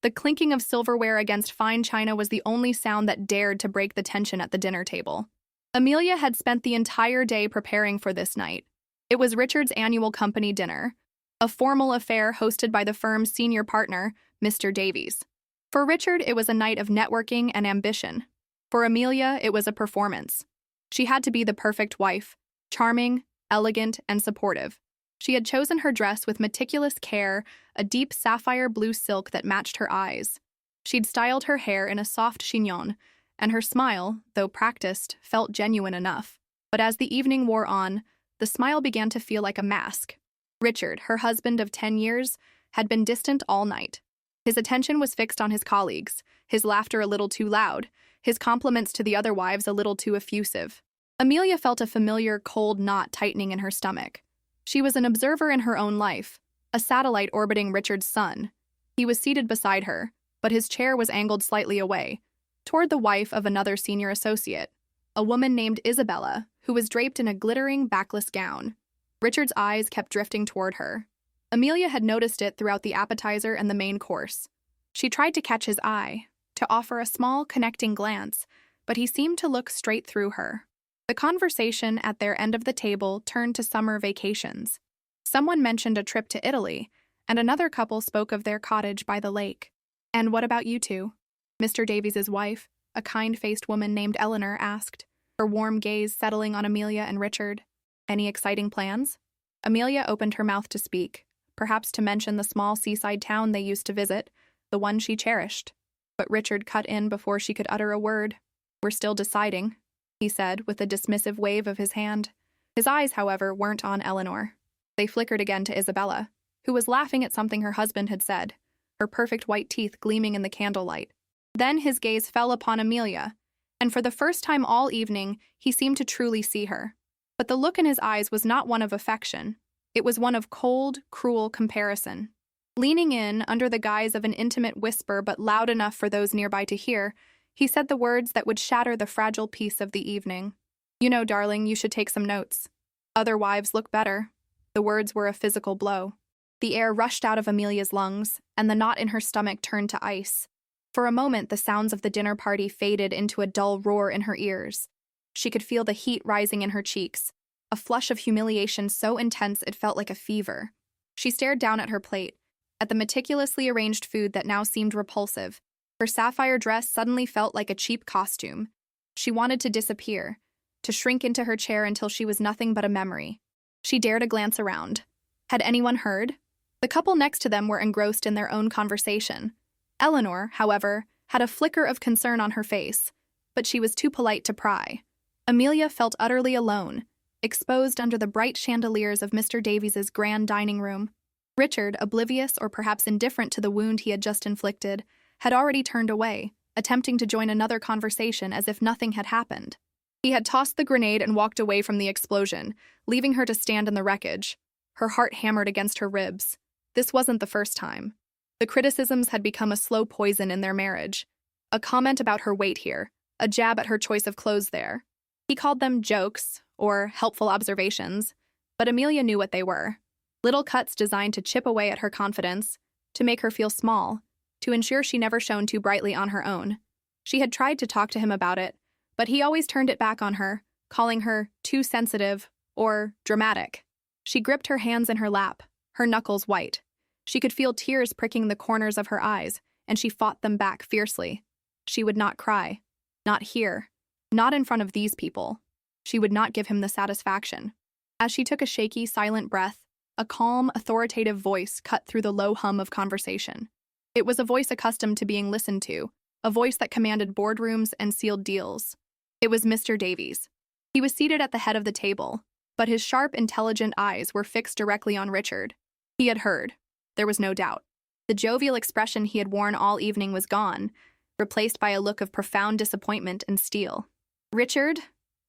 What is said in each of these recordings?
The clinking of silverware against fine china was the only sound that dared to break the tension at the dinner table. Amelia had spent the entire day preparing for this night. It was Richard's annual company dinner, a formal affair hosted by the firm's senior partner, Mr. Davies. For Richard, it was a night of networking and ambition. For Amelia, it was a performance. She had to be the perfect wife, charming, elegant, and supportive. She had chosen her dress with meticulous care, a deep sapphire blue silk that matched her eyes. She'd styled her hair in a soft chignon, and her smile, though practiced, felt genuine enough. But as the evening wore on, the smile began to feel like a mask. Richard, her husband of 10 years, had been distant all night. His attention was fixed on his colleagues, his laughter a little too loud, his compliments to the other wives a little too effusive. Amelia felt a familiar, cold knot tightening in her stomach. She was an observer in her own life, a satellite orbiting Richard's sun. He was seated beside her, but his chair was angled slightly away, toward the wife of another senior associate, a woman named Isabella, who was draped in a glittering, backless gown. Richard's eyes kept drifting toward her. Amelia had noticed it throughout the appetizer and the main course. She tried to catch his eye, to offer a small, connecting glance, but he seemed to look straight through her. The conversation at their end of the table turned to summer vacations. Someone mentioned a trip to Italy, and another couple spoke of their cottage by the lake. "And what about you two?" Mr. Davies's wife, a kind-faced woman named Eleanor, asked, her warm gaze settling on Amelia and Richard. "Any exciting plans?" Amelia opened her mouth to speak, perhaps to mention the small seaside town they used to visit, the one she cherished. But Richard cut in before she could utter a word. "We're still deciding," he said with a dismissive wave of his hand. His eyes, however, weren't on Eleanor. They flickered again to Isabella, who was laughing at something her husband had said, her perfect white teeth gleaming in the candlelight. Then his gaze fell upon Amelia, and for the first time all evening, he seemed to truly see her. But the look in his eyes was not one of affection. It was one of cold, cruel comparison. Leaning in, under the guise of an intimate whisper but loud enough for those nearby to hear, he said the words that would shatter the fragile peace of the evening. "You know, darling, you should take some notes. Other wives look better." The words were a physical blow. The air rushed out of Amelia's lungs, and the knot in her stomach turned to ice. For a moment, the sounds of the dinner party faded into a dull roar in her ears. She could feel the heat rising in her cheeks, a flush of humiliation so intense it felt like a fever. She stared down at her plate, at the meticulously arranged food that now seemed repulsive. Her sapphire dress suddenly felt like a cheap costume. She wanted to disappear, to shrink into her chair until she was nothing but a memory. She dared a glance around. Had anyone heard? The couple next to them were engrossed in their own conversation. Eleanor, however, had a flicker of concern on her face, but she was too polite to pry. Amelia felt utterly alone, exposed under the bright chandeliers of Mr. Davies's grand dining room. Richard, oblivious or perhaps indifferent to the wound he had just inflicted, had already turned away, attempting to join another conversation as if nothing had happened. He had tossed the grenade and walked away from the explosion, leaving her to stand in the wreckage. Her heart hammered against her ribs. This wasn't the first time. The criticisms had become a slow poison in their marriage. A comment about her weight here, a jab at her choice of clothes there. He called them jokes, or helpful observations, but Amelia knew what they were. Little cuts designed to chip away at her confidence, to make her feel small, to ensure she never shone too brightly on her own. She had tried to talk to him about it, but he always turned it back on her, calling her too sensitive or dramatic. She gripped her hands in her lap, her knuckles white. She could feel tears pricking the corners of her eyes, and she fought them back fiercely. She would not cry. Not here. Not in front of these people. She would not give him the satisfaction. As she took a shaky, silent breath, a calm, authoritative voice cut through the low hum of conversation. It was a voice accustomed to being listened to, a voice that commanded boardrooms and sealed deals. It was Mr. Davies. He was seated at the head of the table, but his sharp, intelligent eyes were fixed directly on Richard. He had heard. There was no doubt. The jovial expression he had worn all evening was gone, replaced by a look of profound disappointment and steel. "Richard,"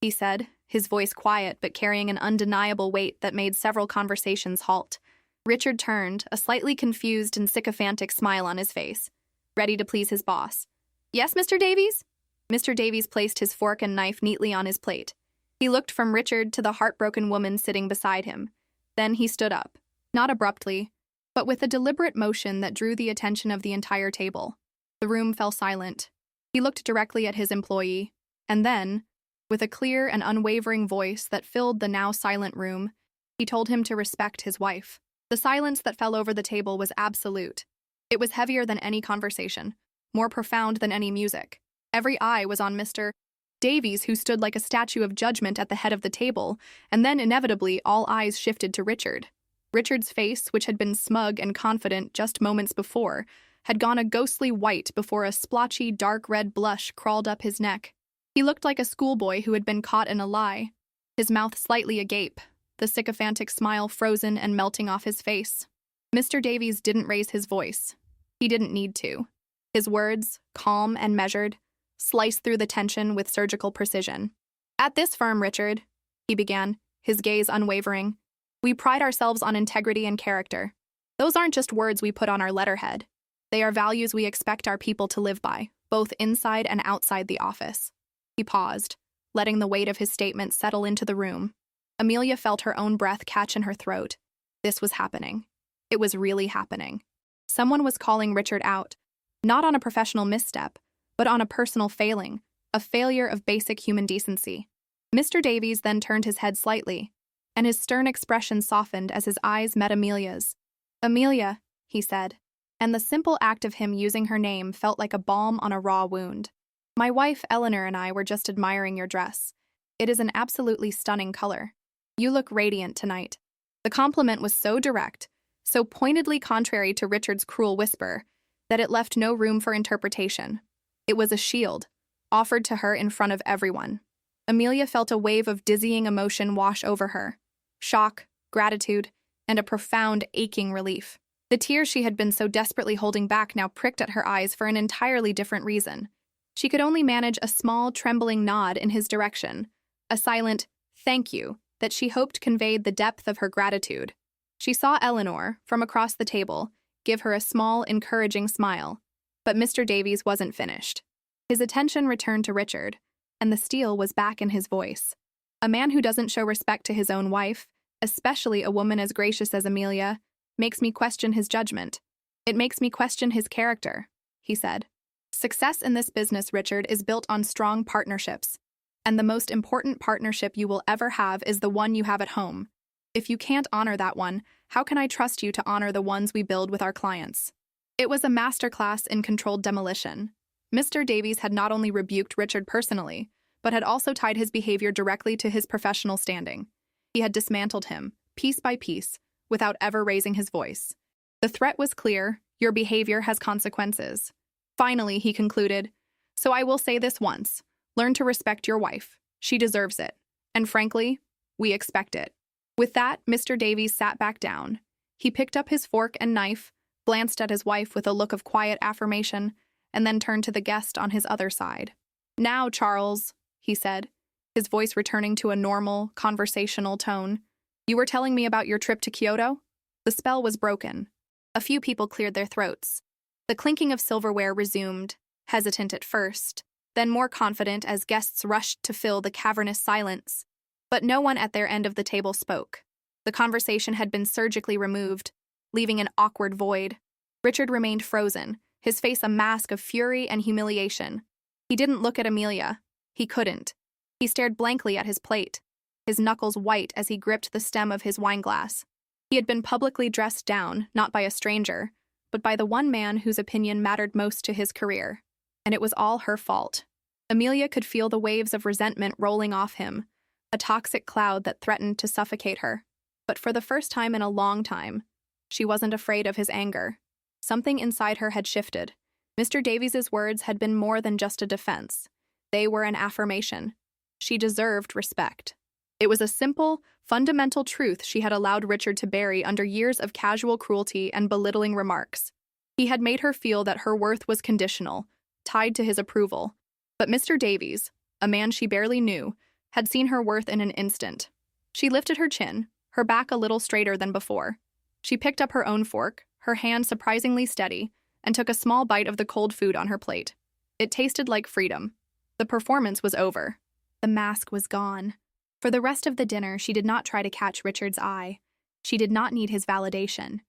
he said, his voice quiet but carrying an undeniable weight that made several conversations halt. Richard turned, a slightly confused and sycophantic smile on his face, ready to please his boss. "Yes, Mr. Davies?" Mr. Davies placed his fork and knife neatly on his plate. He looked from Richard to the heartbroken woman sitting beside him. Then he stood up, not abruptly, but with a deliberate motion that drew the attention of the entire table. The room fell silent. He looked directly at his employee, and then, with a clear and unwavering voice that filled the now silent room, he told him to respect his wife. The silence that fell over the table was absolute. It was heavier than any conversation, more profound than any music. Every eye was on Mr. Davies, who stood like a statue of judgment at the head of the table, and then inevitably all eyes shifted to Richard. Richard's face, which had been smug and confident just moments before, had gone a ghostly white before a splotchy, dark red blush crawled up his neck. He looked like a schoolboy who had been caught in a lie, his mouth slightly agape, the sycophantic smile frozen and melting off his face. Mr. Davies didn't raise his voice. He didn't need to. His words, calm and measured, sliced through the tension with surgical precision. "At this firm, Richard," he began, his gaze unwavering, "we pride ourselves on integrity and character. Those aren't just words we put on our letterhead. They are values we expect our people to live by, both inside and outside the office." He paused, letting the weight of his statement settle into the room. Amelia felt her own breath catch in her throat. This was happening. It was really happening. Someone was calling Richard out, not on a professional misstep, but on a personal failing, a failure of basic human decency. Mr. Davies then turned his head slightly, and his stern expression softened as his eyes met Amelia's. "Amelia," he said, and the simple act of him using her name felt like a balm on a raw wound. "My wife, Eleanor, and I were just admiring your dress. It is an absolutely stunning color. You look radiant tonight." The compliment was so direct, so pointedly contrary to Richard's cruel whisper, that it left no room for interpretation. It was a shield, offered to her in front of everyone. Amelia felt a wave of dizzying emotion wash over her. Shock, gratitude, and a profound, aching relief. The tears she had been so desperately holding back now pricked at her eyes for an entirely different reason. She could only manage a small, trembling nod in his direction, a silent "thank you" that she hoped conveyed the depth of her gratitude. She saw Eleanor, from across the table, give her a small, encouraging smile. But Mr. Davies wasn't finished. His attention returned to Richard, and the steel was back in his voice. "A man who doesn't show respect to his own wife, especially a woman as gracious as Amelia, makes me question his judgment. It makes me question his character," he said. "Success in this business, Richard, is built on strong partnerships. And the most important partnership you will ever have is the one you have at home. If you can't honor that one, how can I trust you to honor the ones we build with our clients?" It was a masterclass in controlled demolition. Mr. Davies had not only rebuked Richard personally, but had also tied his behavior directly to his professional standing. He had dismantled him, piece by piece, without ever raising his voice. The threat was clear: your behavior has consequences. Finally, he concluded, "So I will say this once. Learn to respect your wife. She deserves it. And frankly, we expect it." With that, Mr. Davies sat back down. He picked up his fork and knife, glanced at his wife with a look of quiet affirmation, and then turned to the guest on his other side. "Now, Charles," he said, his voice returning to a normal, conversational tone, "you were telling me about your trip to Kyoto?" The spell was broken. A few people cleared their throats. The clinking of silverware resumed, hesitant at first, then more confident as guests rushed to fill the cavernous silence. But no one at their end of the table spoke. The conversation had been surgically removed, leaving an awkward void. Richard remained frozen, his face a mask of fury and humiliation. He didn't look at Amelia. He couldn't. He stared blankly at his plate, his knuckles white as he gripped the stem of his wineglass. He had been publicly dressed down, not by a stranger, but by the one man whose opinion mattered most to his career. And it was all her fault. Amelia could feel the waves of resentment rolling off him, a toxic cloud that threatened to suffocate her. But for the first time in a long time, she wasn't afraid of his anger. Something inside her had shifted. Mr. Davies's words had been more than just a defense. They were an affirmation. She deserved respect. It was a simple, fundamental truth she had allowed Richard to bury under years of casual cruelty and belittling remarks. He had made her feel that her worth was conditional, tied to his approval. But Mr. Davies, a man she barely knew, had seen her worth in an instant. She lifted her chin, her back a little straighter than before. She picked up her own fork, her hand surprisingly steady, and took a small bite of the cold food on her plate. It tasted like freedom. The performance was over. The mask was gone. For the rest of the dinner, she did not try to catch Richard's eye. She did not need his validation.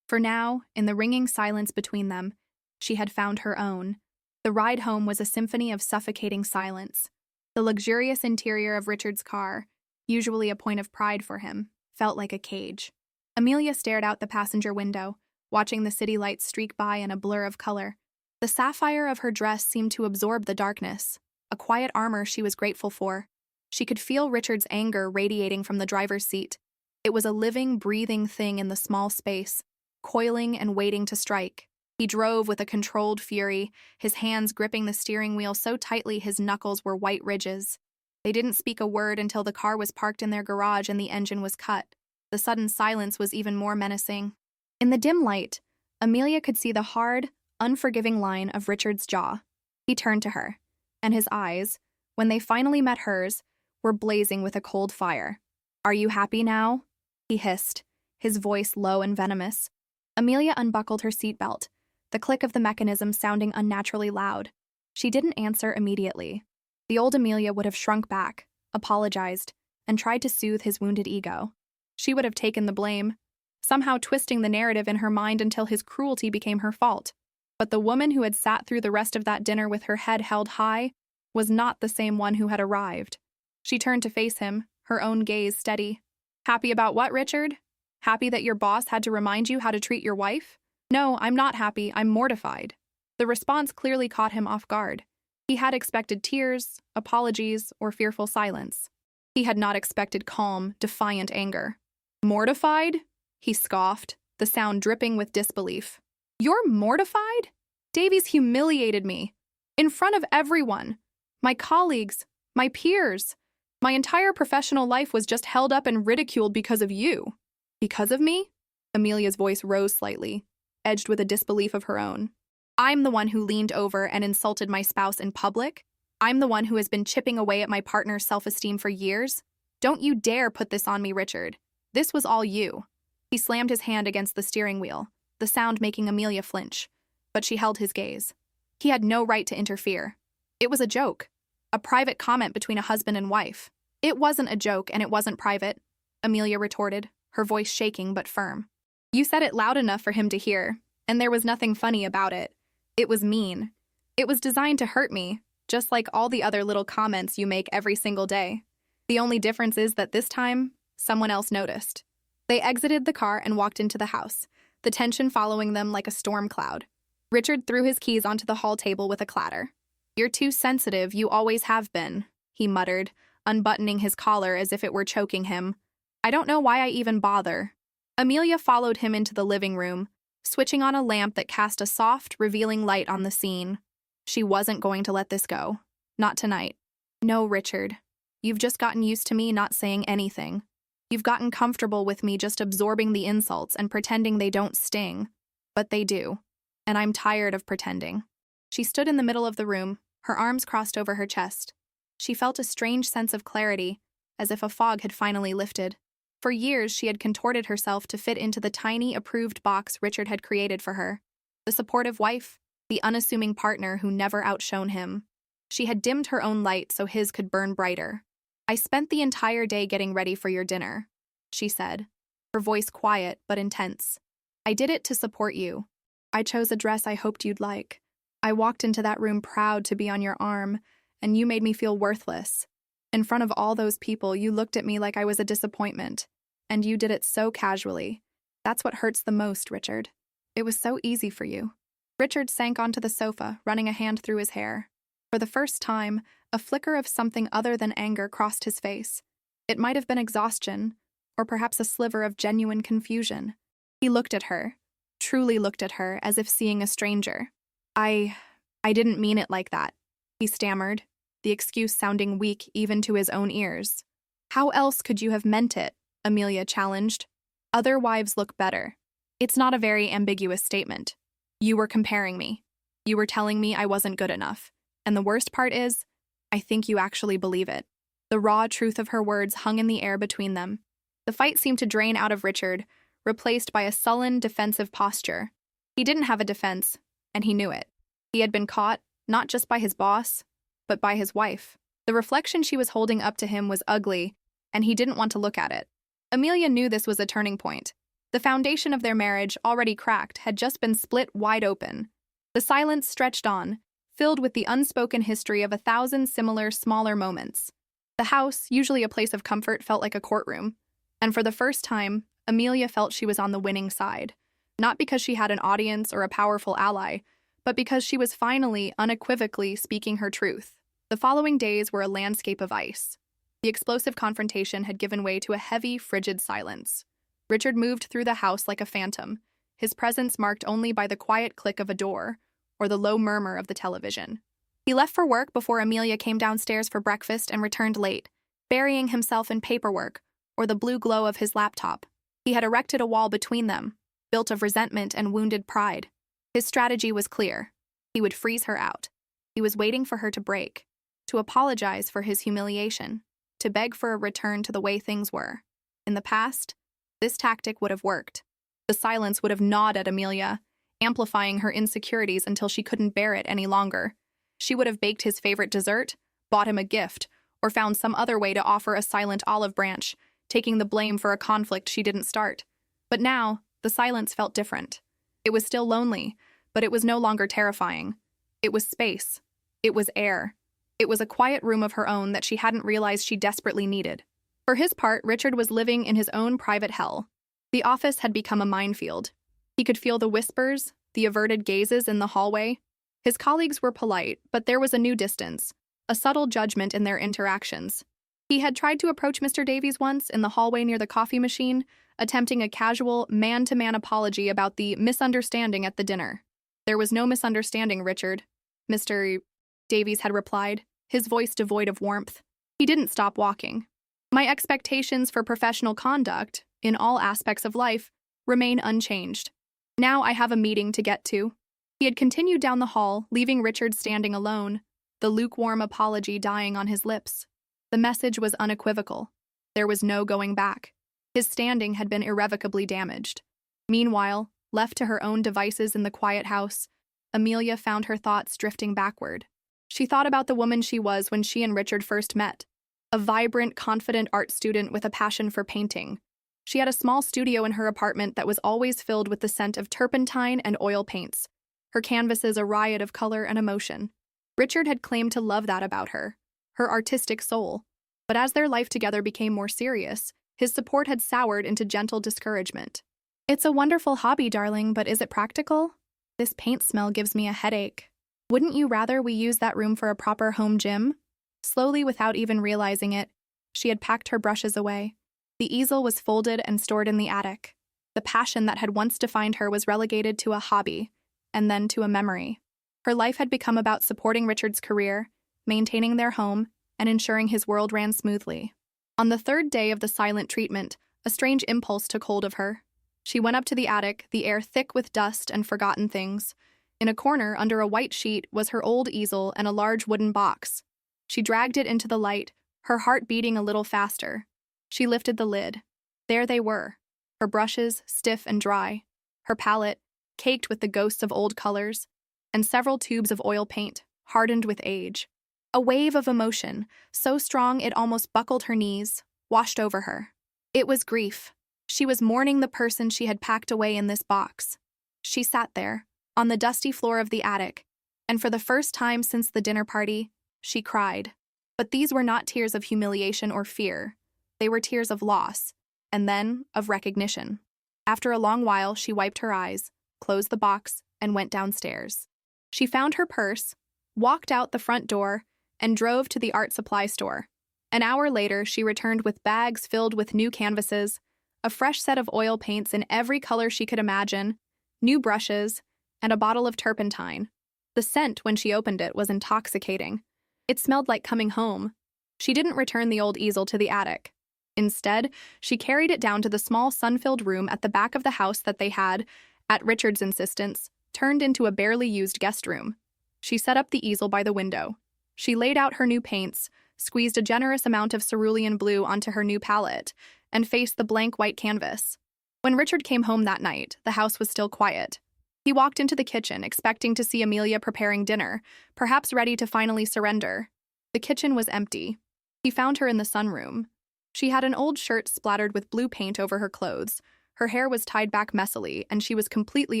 For now, in the ringing silence between them, she had found her own. The ride home was a symphony of suffocating silence. The luxurious interior of Richard's car, usually a point of pride for him, felt like a cage. Amelia stared out the passenger window, watching the city lights streak by in a blur of color. The sapphire of her dress seemed to absorb the darkness, a quiet armor she was grateful for. She could feel Richard's anger radiating from the driver's seat. It was a living, breathing thing in the small space, coiling and waiting to strike. He drove with a controlled fury, his hands gripping the steering wheel so tightly his knuckles were white ridges. They didn't speak a word until the car was parked in their garage and the engine was cut. The sudden silence was even more menacing. In the dim light, Amelia could see the hard, unforgiving line of Richard's jaw. He turned to her, and his eyes, when they finally met hers, were blazing with a cold fire. "Are you happy now?" he hissed, his voice low and venomous. Amelia unbuckled her seatbelt, the click of the mechanism sounding unnaturally loud. She didn't answer immediately. The old Amelia would have shrunk back, apologized, and tried to soothe his wounded ego. She would have taken the blame, somehow twisting the narrative in her mind until his cruelty became her fault. But the woman who had sat through the rest of that dinner with her head held high was not the same one who had arrived. She turned to face him, her own gaze steady. "Happy about what, Richard? Happy that your boss had to remind you how to treat your wife?" "No, I'm not happy, I'm mortified." The response clearly caught him off guard. He had expected tears, apologies, or fearful silence. He had not expected calm, defiant anger. "Mortified?" he scoffed, the sound dripping with disbelief. "You're mortified? Davies humiliated me. In front of everyone. My colleagues, my peers. My entire professional life was just held up and ridiculed because of you." "Because of me?" Amelia's voice rose slightly, edged with a disbelief of her own. "I'm the one who leaned over and insulted my spouse in public? I'm the one who has been chipping away at my partner's self-esteem for years? Don't you dare put this on me, Richard. This was all you." He slammed his hand against the steering wheel, the sound making Amelia flinch, but she held his gaze. He had no right to interfere. It was a joke, a private comment between a husband and wife. "It wasn't a joke and it wasn't private," Amelia retorted, her voice shaking but firm. "You said it loud enough for him to hear, and there was nothing funny about it. It was mean. It was designed to hurt me, just like all the other little comments you make every single day. The only difference is that this time, someone else noticed." They exited the car and walked into the house, the tension following them like a storm cloud. Richard threw his keys onto the hall table with a clatter. "You're too sensitive, you always have been," he muttered, unbuttoning his collar as if it were choking him. "I don't know why I even bother." Amelia followed him into the living room, switching on a lamp that cast a soft, revealing light on the scene. She wasn't going to let this go. Not tonight. "No, Richard. You've just gotten used to me not saying anything. You've gotten comfortable with me just absorbing the insults and pretending they don't sting. But they do. And I'm tired of pretending." She stood in the middle of the room, her arms crossed over her chest. She felt a strange sense of clarity, as if a fog had finally lifted. For years, she had contorted herself to fit into the tiny, approved box Richard had created for her. The supportive wife, the unassuming partner who never outshone him. She had dimmed her own light so his could burn brighter. "I spent the entire day getting ready for your dinner," she said, her voice quiet but intense. "I did it to support you. I chose a dress I hoped you'd like. I walked into that room proud to be on your arm, and you made me feel worthless. In front of all those people, you looked at me like I was a disappointment, and you did it so casually. That's what hurts the most, Richard. It was so easy for you." Richard sank onto the sofa, running a hand through his hair. For the first time, a flicker of something other than anger crossed his face. It might have been exhaustion, or perhaps a sliver of genuine confusion. He looked at her, truly looked at her, as if seeing a stranger. I didn't mean it like that," he stammered, the excuse sounding weak even to his own ears. "How else could you have meant it?" Amelia challenged. "Other wives look better." "It's not a very ambiguous statement. You were comparing me. You were telling me I wasn't good enough. And the worst part is, I think you actually believe it." The raw truth of her words hung in the air between them. The fight seemed to drain out of Richard, replaced by a sullen, defensive posture. He didn't have a defense, and he knew it. He had been caught, not just by his boss, but by his wife. The reflection she was holding up to him was ugly, and he didn't want to look at it. Amelia knew this was a turning point. The foundation of their marriage, already cracked, had just been split wide open. The silence stretched on, filled with the unspoken history of 1,000 similar, smaller moments. The house, usually a place of comfort, felt like a courtroom. And for the first time, Amelia felt she was on the winning side. Not because she had an audience or a powerful ally, but because she was finally, unequivocally speaking her truth. The following days were a landscape of ice. The explosive confrontation had given way to a heavy, frigid silence. Richard moved through the house like a phantom, his presence marked only by the quiet click of a door or the low murmur of the television. He left for work before Amelia came downstairs for breakfast and returned late, burying himself in paperwork or the blue glow of his laptop. He had erected a wall between them, built of resentment and wounded pride. His strategy was clear. He would freeze her out. He was waiting for her to break, to apologize for his humiliation, to beg for a return to the way things were. In the past, this tactic would have worked. The silence would have gnawed at Amelia, amplifying her insecurities until she couldn't bear it any longer. She would have baked his favorite dessert, bought him a gift, or found some other way to offer a silent olive branch, taking the blame for a conflict she didn't start. But now, the silence felt different. It was still lonely, but it was no longer terrifying. It was space. It was air. It was a quiet room of her own that she hadn't realized she desperately needed. For his part, Richard was living in his own private hell. The office had become a minefield. He could feel the whispers, the averted gazes in the hallway. His colleagues were polite, but there was a new distance, a subtle judgment in their interactions. He had tried to approach Mr. Davies once in the hallway near the coffee machine, attempting a casual, man-to-man apology about the misunderstanding at the dinner. "There was no misunderstanding, Richard," Mr. Davies had replied, his voice devoid of warmth. He didn't stop walking. "My expectations for professional conduct, in all aspects of life, remain unchanged. Now I have a meeting to get to." He had continued down the hall, leaving Richard standing alone, the lukewarm apology dying on his lips. The message was unequivocal. There was no going back. His standing had been irrevocably damaged. Meanwhile, left to her own devices in the quiet house, Amelia found her thoughts drifting backward. She thought about the woman she was when she and Richard first met. A vibrant, confident art student with a passion for painting. She had a small studio in her apartment that was always filled with the scent of turpentine and oil paints, her canvases a riot of color and emotion. Richard had claimed to love that about her, her artistic soul. But as their life together became more serious, his support had soured into gentle discouragement. "It's a wonderful hobby, darling, but is it practical? This paint smell gives me a headache. Wouldn't you rather we use that room for a proper home gym?" Slowly, without even realizing it, she had packed her brushes away. The easel was folded and stored in the attic. The passion that had once defined her was relegated to a hobby, and then to a memory. Her life had become about supporting Richard's career, maintaining their home, and ensuring his world ran smoothly. On the third day of the silent treatment, a strange impulse took hold of her. She went up to the attic, the air thick with dust and forgotten things. In a corner, under a white sheet, was her old easel and a large wooden box. She dragged it into the light, her heart beating a little faster. She lifted the lid. There they were, her brushes stiff and dry, her palette caked with the ghosts of old colors, and several tubes of oil paint, hardened with age. A wave of emotion, so strong it almost buckled her knees, washed over her. It was grief. She was mourning the person she had packed away in this box. She sat there, on the dusty floor of the attic, and for the first time since the dinner party, she cried. But these were not tears of humiliation or fear. They were tears of loss, and then of recognition. After a long while, she wiped her eyes, closed the box, and went downstairs. She found her purse, walked out the front door, and drove to the art supply store. An hour later, she returned with bags filled with new canvases, a fresh set of oil paints in every color she could imagine, new brushes, and a bottle of turpentine. The scent, when she opened it, was intoxicating. It smelled like coming home. She didn't return the old easel to the attic. Instead, she carried it down to the small sun-filled room at the back of the house that they had, at Richard's insistence, turned into a barely used guest room. She set up the easel by the window. She laid out her new paints, squeezed a generous amount of cerulean blue onto her new palette, and faced the blank white canvas. When Richard came home that night, the house was still quiet. He walked into the kitchen, expecting to see Amelia preparing dinner, perhaps ready to finally surrender. The kitchen was empty. He found her in the sunroom. She had an old shirt splattered with blue paint over her clothes, Her hair was tied back messily, and she was completely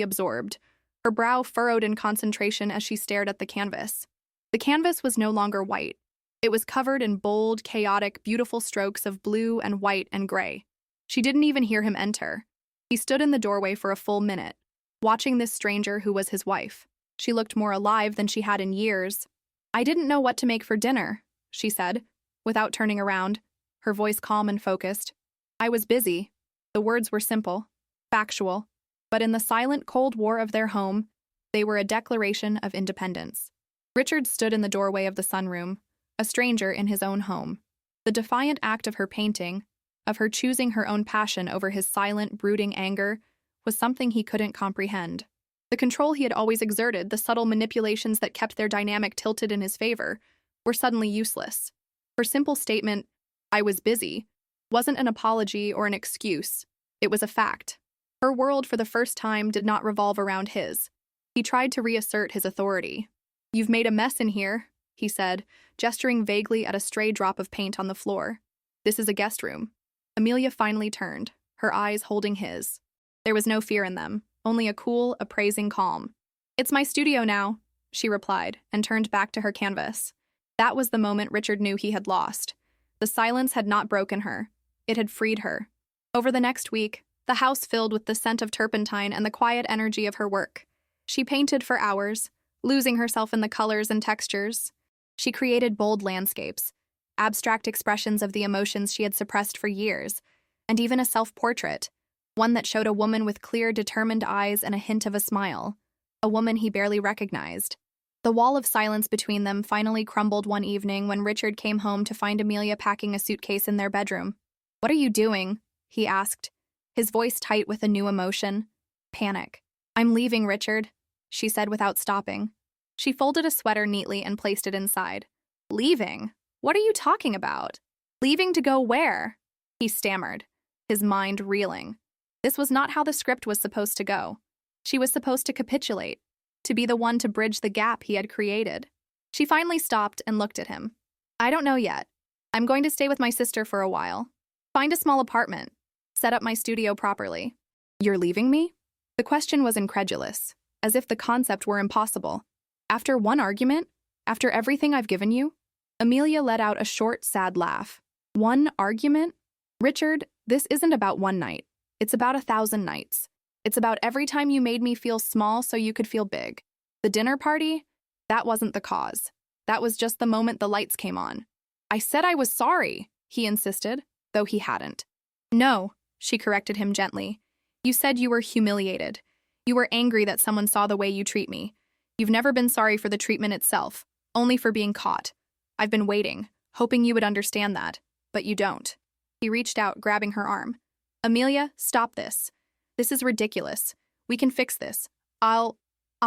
absorbed, her brow furrowed in concentration as she stared at the canvas. The canvas was no longer white. It was covered in bold, chaotic, beautiful strokes of blue and white and gray. She didn't even hear him enter. He stood in the doorway for a full minute, watching this stranger who was his wife. She looked more alive than she had in years. "I didn't know what to make for dinner," she said, without turning around, her voice calm and focused. "I was busy." The words were simple, factual, but in the silent Cold War of their home, they were a declaration of independence. Richard stood in the doorway of the sunroom, a stranger in his own home. The defiant act of her painting, of her choosing her own passion over his silent, brooding anger, was something he couldn't comprehend. The control he had always exerted, the subtle manipulations that kept their dynamic tilted in his favor, were suddenly useless. Her simple statement, "I was busy," wasn't an apology or an excuse. It was a fact. Her world, for the first time, did not revolve around his. He tried to reassert his authority. "You've made a mess in here," he said, gesturing vaguely at a stray drop of paint on the floor. "This is a guest room." Amelia finally turned, her eyes holding his. There was no fear in them, only a cool, appraising calm. "It's my studio now," she replied, and turned back to her canvas. That was the moment Richard knew he had lost. The silence had not broken her. It had freed her. Over the next week, the house filled with the scent of turpentine and the quiet energy of her work. She painted for hours, losing herself in the colors and textures. She created bold landscapes, abstract expressions of the emotions she had suppressed for years, and even a self-portrait, one that showed a woman with clear, determined eyes and a hint of a smile, a woman he barely recognized. The wall of silence between them finally crumbled one evening when Richard came home to find Amelia packing a suitcase in their bedroom. "What are you doing?" he asked, his voice tight with a new emotion. Panic. "I'm leaving, Richard," she said without stopping. She folded a sweater neatly and placed it inside. "Leaving? What are you talking about? Leaving to go where?" he stammered, his mind reeling. This was not how the script was supposed to go. She was supposed to capitulate, to be the one to bridge the gap he had created. She finally stopped and looked at him. "I don't know yet. I'm going to stay with my sister for a while. Find a small apartment. Set up my studio properly." "You're leaving me?" The question was incredulous, as if the concept were impossible. "After one argument? After everything I've given you?" Amelia let out a short, sad laugh. "One argument? Richard, this isn't about one night. It's about 1,000 nights. It's about every time you made me feel small so you could feel big. The dinner party? That wasn't the cause. That was just the moment the lights came on." "I said I was sorry," he insisted, though he hadn't. "No," she corrected him gently. "You said you were humiliated. You were angry that someone saw the way you treat me. You've never been sorry for the treatment itself, only for being caught. I've been waiting, hoping you would understand that, but you don't." He reached out, grabbing her arm. "Amelia, stop this. This is ridiculous. We can fix this. I'll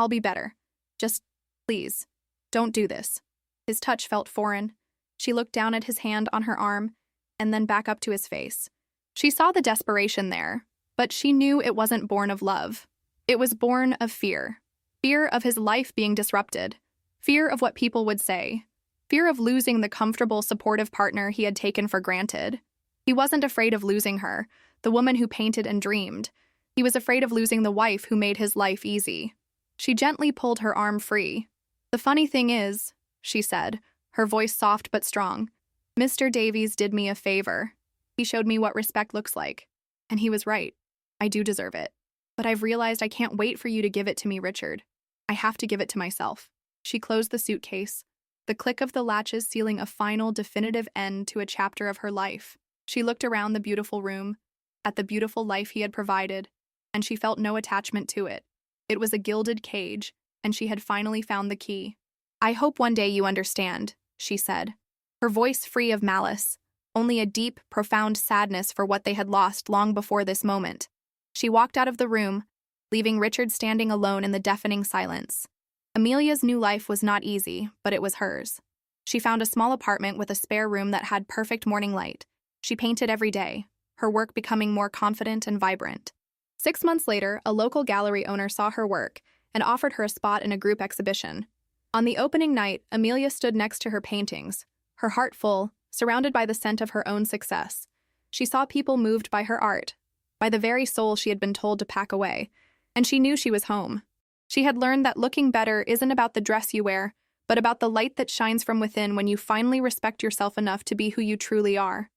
be better. Just, please, don't do this." His touch felt foreign. She looked down at his hand on her arm, and then back up to his face. She saw the desperation there, but she knew it wasn't born of love. It was born of fear. Fear of his life being disrupted. Fear of what people would say. Fear of losing the comfortable, supportive partner he had taken for granted. He wasn't afraid of losing her, the woman who painted and dreamed. He was afraid of losing the wife who made his life easy. She gently pulled her arm free. "The funny thing is," she said, her voice soft but strong, "Mr. Davies did me a favor. He showed me what respect looks like. And he was right. I do deserve it. But I've realized I can't wait for you to give it to me, Richard. I have to give it to myself." She closed the suitcase, the click of the latches sealing a final, definitive end to a chapter of her life. She looked around the beautiful room, at the beautiful life he had provided, and she felt no attachment to it. It was a gilded cage, and she had finally found the key. "I hope one day you understand," she said, her voice free of malice, only a deep, profound sadness for what they had lost long before this moment. She walked out of the room, leaving Richard standing alone in the deafening silence. Amelia's new life was not easy, but it was hers. She found a small apartment with a spare room that had perfect morning light. She painted every day, her work becoming more confident and vibrant. 6 months later, a local gallery owner saw her work and offered her a spot in a group exhibition. On the opening night, Amelia stood next to her paintings, her heart full, surrounded by the scent of her own success. She saw people moved by her art, by the very soul she had been told to pack away, and she knew she was home. She had learned that looking better isn't about the dress you wear, but about the light that shines from within when you finally respect yourself enough to be who you truly are.